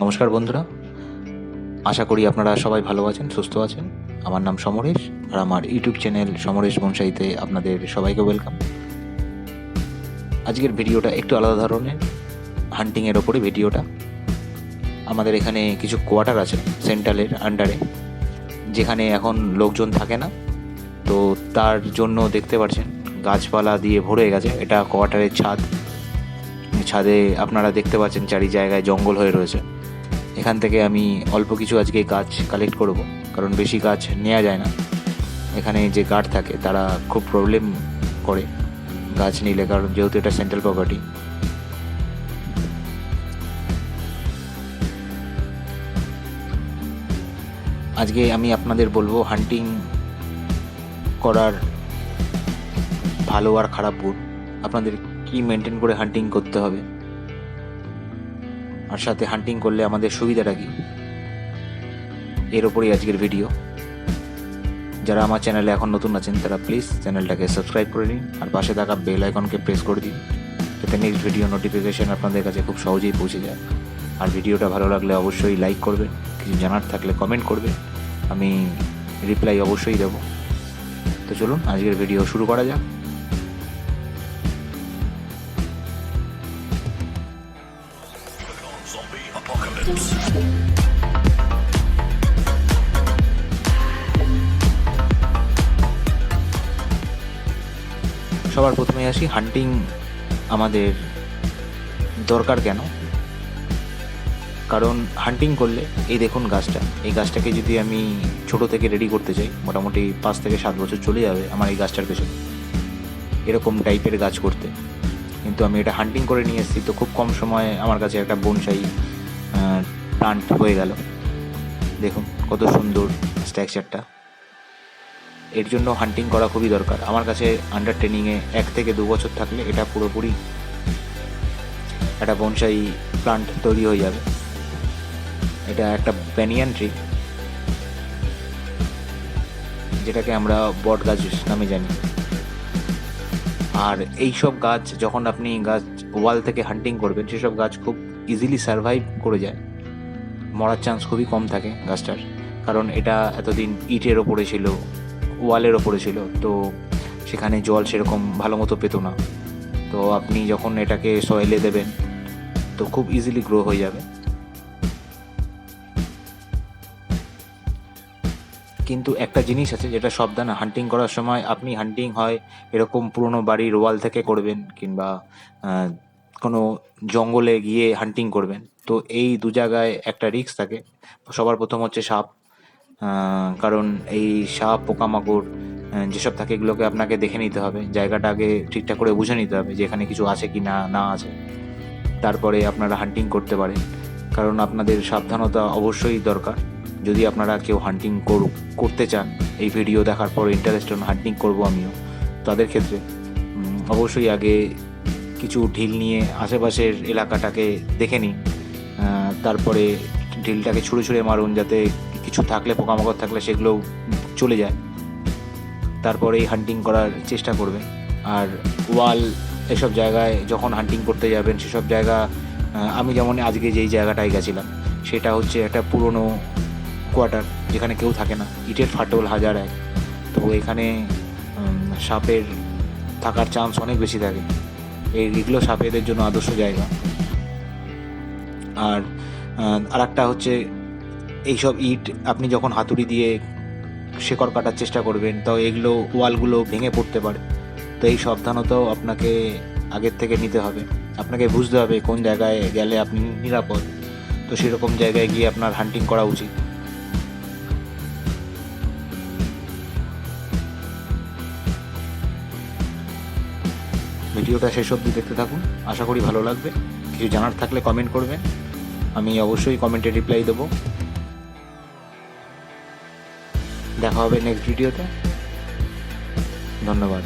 নমস্কার বন্ধুরা, আশা করি আপনারা সবাই ভালো আছেন, সুস্থ আছেন। আমার নাম সমরেশ, আর আমার ইউটিউব চ্যানেল সমরেশ বনসাইতে আপনাদের সবাইকে ওয়েলকাম। আজকের ভিডিওটা একটু আলাদা ধরনের, হান্টিংয়ের ওপরে ভিডিওটা। আমাদের এখানে কিছু কোয়ার্টার আছে সেন্ট্রালের আন্ডারে, যেখানে এখন লোকজন থাকে না, তো তার জন্য দেখতে পাচ্ছেন গাছপালা দিয়ে ভরে গেছে। এটা কোয়ার্টারের ছাদ। ছাদে আপনারা দেখতে পাচ্ছেন চারি জায়গায় জঙ্গল হয়ে রয়েছে। এখান থেকে আমি অল্প কিছু আজকে গাছ কালেক্ট করব, কারণ বেশি গাছ নেওয়া যায় না। এখানে যে গার্ড থাকে তারা খুব প্রবলেম করে গাছ নিলে, কারণ যেহেতু এটা সেন্ট্রাল প্রপার্টি। আজকে আমি আপনাদের বলবো হান্টিং করার ভালো আর খারাপ গুণ, আপনাদের কি মেনটেন করে হান্টিং করতে হবে, আর সাথে হান্টিং করলে আমাদের সুবিধাটা কি, এর ওপরেই আজকের ভিডিও। যারা আমার চ্যানেলে এখন নতুন আছেন তারা প্লিজ চ্যানেলটাকে সাবস্ক্রাইব করে নিন, আর পাশে থাকা বেল আইকনকে প্রেস করে দিন, যাতে নেক্সট ভিডিও নোটিফিকেশন আপনাদের কাছে খুব সহজেই পৌঁছে যায়। আর ভিডিওটা ভালো লাগলে অবশ্যই লাইক করবেন, কিছু জানার থাকলে কমেন্ট করবেন, আমি রিপ্লাই অবশ্যই দেবো। তো চলুন আজকের ভিডিও শুরু করা যাক। সবার প্রথমে আসি, হান্টিং আমাদের দরকার কেন। কারণ হান্টিং করলে এই দেখুন গাছটা, এই গাছটাকে যদি আমি ছোট থেকে রেডি করতে চাই, মোটামুটি 5 থেকে 7 বছর চলে যাবে আমার এই গাছটার পেছনে এরকম টাইপের গাছ করতে। কিন্তু আমি এটা হান্টিং করে নিয়ে এসেছি, তো খুব কম সময়ে আমার কাছে একটা বনসাই প্লান্ট হয়ে গেল। দেখুন কত সুন্দর স্ট্রাকচারটা। এর জন্য হান্টিং করা খুবই দরকার। আমার কাছে আন্ডার ট্রেনিংয়ে 1 থেকে 2 বছর থাকলে এটা পুরোপুরি একটা বনসাই প্লান্ট তৈরি হয়ে যাবে। এটা একটা ব্যানিয়ান ট্রি, যেটাকে আমরা বট গাছ নামে জানি। আর এই সব গাছ যখন আপনি গাছ ওয়াল থেকে হান্টিং করবেন, সেসব গাছ খুব ইজিলি সারভাইভ করে যায়, মরার চান্স খুবই কম থাকে গাছটার। কারণ এটা এতদিন ইটের ওপরে ছিল, ওয়ালের ওপরে ছিল, তো সেখানে জল সেরকম ভালো মতো পেতো না। তো আপনি যখন এটাকে সয়েলে দেবেন তো খুব ইজিলি গ্রো হয়ে যাবে। কিন্তু একটা জিনিস আছে যেটা সাবধান, হান্টিং করার সময় আপনি হান্টিং হয় এরকম পুরনো বাড়ির ওয়াল থেকে করবেন, কিংবা কোনো জঙ্গলে গিয়ে হান্টিং করবেন, তো এই দু জায়গায় একটা রিস্ক থাকে। সবার প্রথম হচ্ছে সাপ, কারণ এই সাপ পোকামাকড় যেসব থাকে এগুলোকে আপনাকে দেখে নিতে হবে, জায়গাটা আগে ঠিকঠাক করে বুঝে নিতে হবে যে এখানে কিছু আছে কি না না আছে, তারপরে আপনারা হান্টিং করতে পারেন। কারণ আপনাদের সাবধানতা অবশ্যই দরকার। যদি আপনারা কেউ হান্টিং করতে চান, এই ভিডিও দেখার পর ইন্টারেস্ট হন হান্টিং করবো আমিও, তাদের ক্ষেত্রে অবশ্যই আগে কিছু ঢিল নিয়ে আশেপাশের এলাকাটাকে দেখে নিন। তারপরে ঢিলটাকে ছুঁড়ে ছুঁড়ে মারুন, যাতে কিছু থাকলে পোকামাকড় থাকলে সেগুলো চলে যায়। তারপরেই হান্টিং করার চেষ্টা করবেন। আর ওয়াল এসব জায়গায় যখন হান্টিং করতে যাবেন, সেসব জায়গা আমি যেমন আজকে যেই জায়গাটায় গেছিলাম সেটা হচ্ছে একটা পুরনো কোয়ার্টার, যেখানে কেউ থাকে না, ইটের ফাটল হাজার এক। তো এখানে সাপের থাকার চান্স অনেক বেশি থাকে। এইগুলো সাপেদের জন্য আদর্শ জায়গা। আর আরেকটা হচ্ছে, এইসব ইট আপনি যখন হাতুড়ি দিয়ে শেকড় কাটার চেষ্টা করবেন, তো এগুলো ওয়ালগুলো ভেঙে পড়তে পারে। তো এই সাবধানতাও আপনাকে আগের থেকে নিতে হবে। আপনাকে বুঝতে হবে কোন জায়গায় গেলে আপনি নিরাপদ, তো সেরকম জায়গায় গিয়ে আপনার হান্টিং করা উচিত। ভিডিওটা শেষ অবধি দেখতে থাকুন, আশা করি ভালো লাগবে। কিছু জানার থাকলে কমেন্ট করবেন, আমি অবশ্যই কমেন্টে রিপ্লাই দেবো। দেখা হবে নেক্সট ভিডিওতে। ধন্যবাদ।